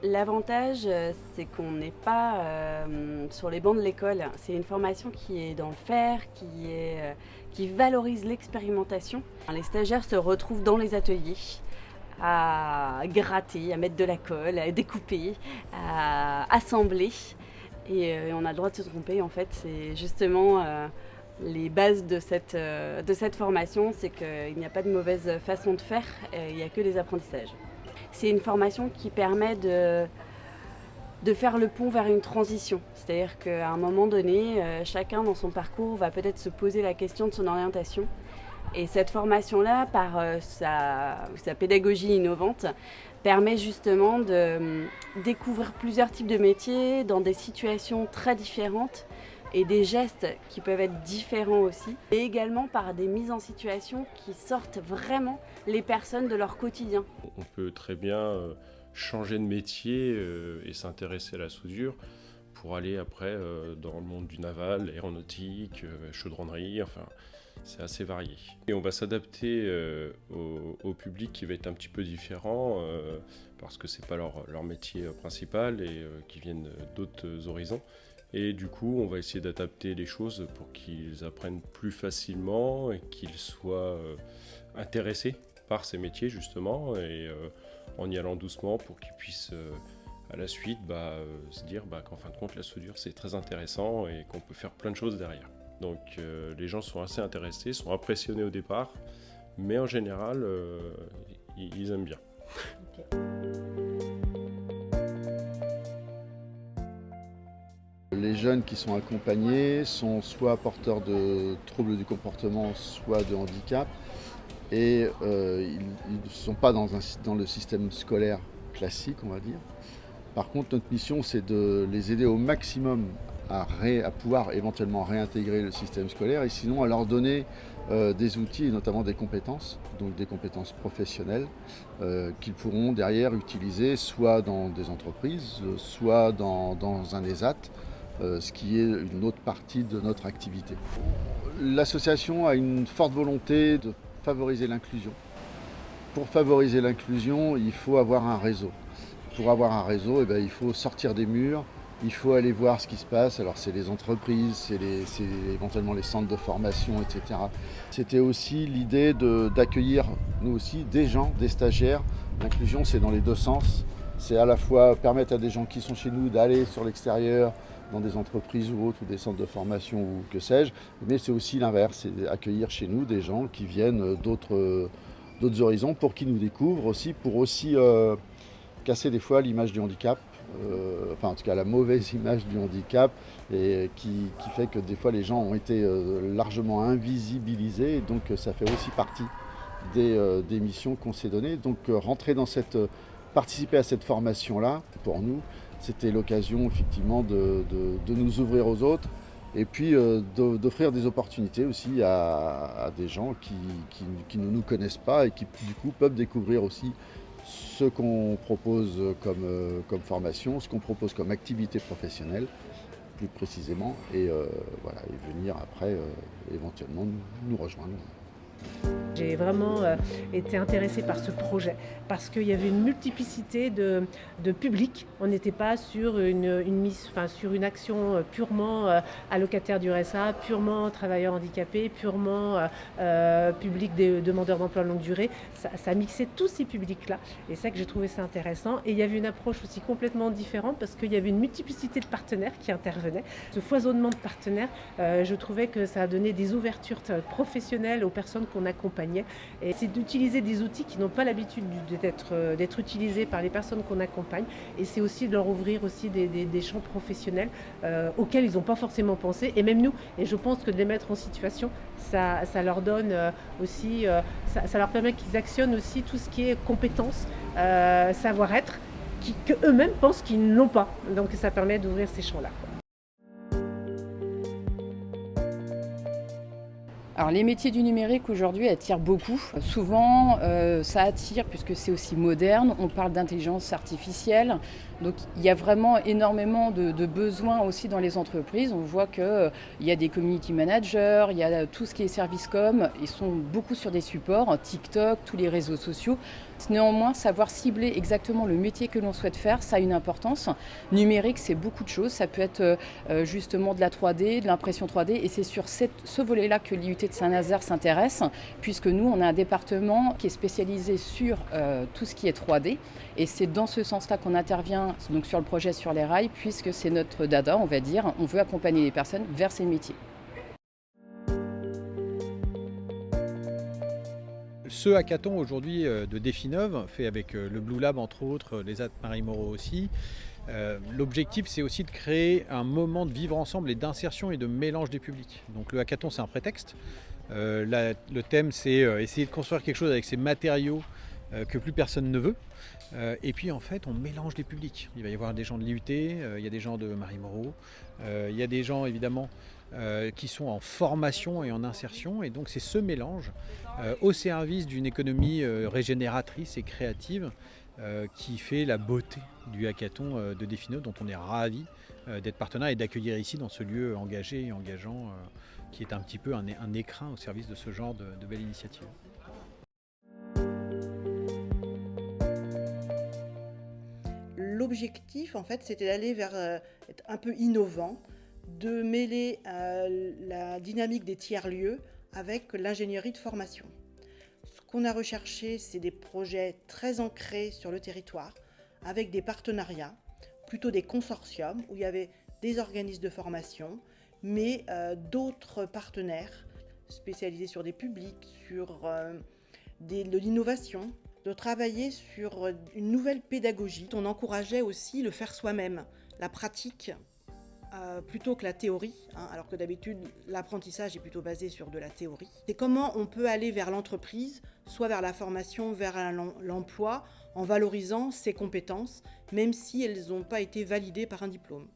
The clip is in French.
L'avantage, c'est qu'on n'est pas sur les bancs de l'école. C'est une formation qui est dans le faire, qui valorise l'expérimentation. Les stagiaires se retrouvent dans les ateliers à gratter, à mettre de la colle, à découper, à assembler. Et on a le droit de se tromper, en fait. C'est justement les bases de cette formation, c'est qu'il n'y a pas de mauvaise façon de faire, il n'y a que des apprentissages. C'est une formation qui permet de faire le pont vers une transition. C'est-à-dire qu'à un moment donné, chacun dans son parcours va peut-être se poser la question de son orientation. Et cette formation-là, par sa pédagogie innovante, permet justement de découvrir plusieurs types de métiers dans des situations très différentes et des gestes qui peuvent être différents aussi. Et également par des mises en situation qui sortent vraiment les personnes de leur quotidien. On peut très bien changer de métier et s'intéresser à la soudure pour aller après dans le monde du naval, l'aéronautique, chaudronnerie, enfin c'est assez varié. Et on va s'adapter au public qui va être un petit peu différent parce que c'est pas leur métier principal et qui viennent d'autres horizons. Et du coup, on va essayer d'adapter les choses pour qu'ils apprennent plus facilement et qu'ils soient intéressés par ces métiers justement, et en y allant doucement pour qu'ils puissent à la suite se dire qu'en fin de compte la soudure c'est très intéressant et qu'on peut faire plein de choses derrière. Donc les gens sont assez intéressés, sont impressionnés au départ, mais en général ils aiment bien. Okay. Les jeunes qui sont accompagnés sont soit porteurs de troubles du comportement, soit de handicap. Et ils ne sont pas dans le système scolaire classique, on va dire. Par contre, notre mission, c'est de les aider au maximum à pouvoir éventuellement réintégrer le système scolaire et sinon à leur donner des outils et notamment des compétences, donc des compétences professionnelles qu'ils pourront derrière utiliser soit dans des entreprises, soit dans un ESAT, ce qui est une autre partie de notre activité. L'association a une forte volonté de favoriser l'inclusion. Pour favoriser l'inclusion, il faut avoir un réseau. Pour avoir un réseau, il faut sortir des murs, il faut aller voir ce qui se passe. Alors c'est les entreprises, c'est éventuellement les centres de formation, etc. C'était aussi l'idée d'accueillir, nous aussi, des gens, des stagiaires. L'inclusion, c'est dans les deux sens. C'est à la fois permettre à des gens qui sont chez nous d'aller sur l'extérieur, dans des entreprises ou autres, ou des centres de formation ou que sais-je, mais c'est aussi l'inverse, c'est accueillir chez nous des gens qui viennent d'autres horizons pour qu'ils nous découvrent aussi, pour aussi casser des fois l'image du handicap, enfin en tout cas la mauvaise image du handicap, et qui fait que des fois les gens ont été largement invisibilisés, et donc ça fait aussi partie des missions qu'on s'est données. Donc participer à cette formation-là, pour nous, c'était l'occasion effectivement de nous ouvrir aux autres et puis d'offrir des opportunités aussi à des gens qui ne nous connaissent pas et qui du coup peuvent découvrir aussi ce qu'on propose comme formation, ce qu'on propose comme activité professionnelle plus précisément, et venir après éventuellement nous rejoindre. J'ai vraiment été intéressée par ce projet parce qu'il y avait une multiplicité de publics. On n'était pas sur sur une action purement allocataire du RSA, purement travailleurs handicapés, purement public des demandeurs d'emploi longue durée. Ça mixait tous ces publics-là, et c'est ça que j'ai trouvé ça intéressant. Et il y avait une approche aussi complètement différente parce qu'il y avait une multiplicité de partenaires qui intervenaient. Ce foisonnement de partenaires, je trouvais que ça a donné des ouvertures professionnelles aux personnes qu'on accompagnait. Et c'est d'utiliser des outils qui n'ont pas l'habitude d'être utilisés par les personnes qu'on accompagne, et c'est aussi de leur ouvrir aussi des champs professionnels auxquels ils n'ont pas forcément pensé, et même nous. Et je pense que de les mettre en situation, ça leur donne aussi, ça leur permet qu'ils actionnent aussi tout ce qui est compétences, savoir-être, qu'eux-mêmes pensent qu'ils n'ont pas. Donc ça permet d'ouvrir ces champs-là. Alors les métiers du numérique aujourd'hui attirent beaucoup. Souvent ça attire puisque c'est aussi moderne, on parle d'intelligence artificielle. Donc il y a vraiment énormément de besoins aussi dans les entreprises. On voit qu'il y a des community managers, il y a tout ce qui est service com, ils sont beaucoup sur des supports, TikTok, tous les réseaux sociaux. Néanmoins, savoir cibler exactement le métier que l'on souhaite faire, ça a une importance. Numérique, c'est beaucoup de choses. Ça peut être justement de la 3D, de l'impression 3D. Et c'est sur ce volet-là que l'IUT de Saint-Nazaire s'intéresse, puisque nous, on a un département qui est spécialisé sur tout ce qui est 3D. Et c'est dans ce sens-là qu'on intervient donc sur le projet Sur les rails, puisque c'est notre dada, on va dire. On veut accompagner les personnes vers ces métiers. Ce hackathon aujourd'hui de Definov, fait avec le Blue Lab entre autres, les AT Marie Moreau aussi, l'objectif c'est aussi de créer un moment de vivre ensemble et d'insertion et de mélange des publics. Donc le hackathon c'est un prétexte. Le thème c'est essayer de construire quelque chose avec ces matériaux que plus personne ne veut. Et puis en fait on mélange les publics. Il va y avoir des gens de l'IUT, il y a des gens de Marie Moreau, il y a des gens évidemment qui sont en formation et en insertion. Et donc c'est ce mélange au service d'une économie régénératrice et créative qui fait la beauté du hackathon de Definov, dont on est ravis d'être partenaire et d'accueillir ici dans ce lieu engagé et engageant qui est un petit peu un écrin au service de ce genre de belle initiative. L'objectif, en fait, c'était d'aller vers être un peu innovant, de mêler la dynamique des tiers-lieux avec l'ingénierie de formation. Ce qu'on a recherché, c'est des projets très ancrés sur le territoire, avec des partenariats, plutôt des consortiums, où il y avait des organismes de formation, mais d'autres partenaires spécialisés sur des publics, sur de l'innovation, de travailler sur une nouvelle pédagogie. On encourageait aussi le faire soi-même, la pratique, plutôt que la théorie, alors que d'habitude l'apprentissage est plutôt basé sur de la théorie. C'est comment on peut aller vers l'entreprise, soit vers la formation, vers l'emploi, en valorisant ses compétences, même si elles n'ont pas été validées par un diplôme.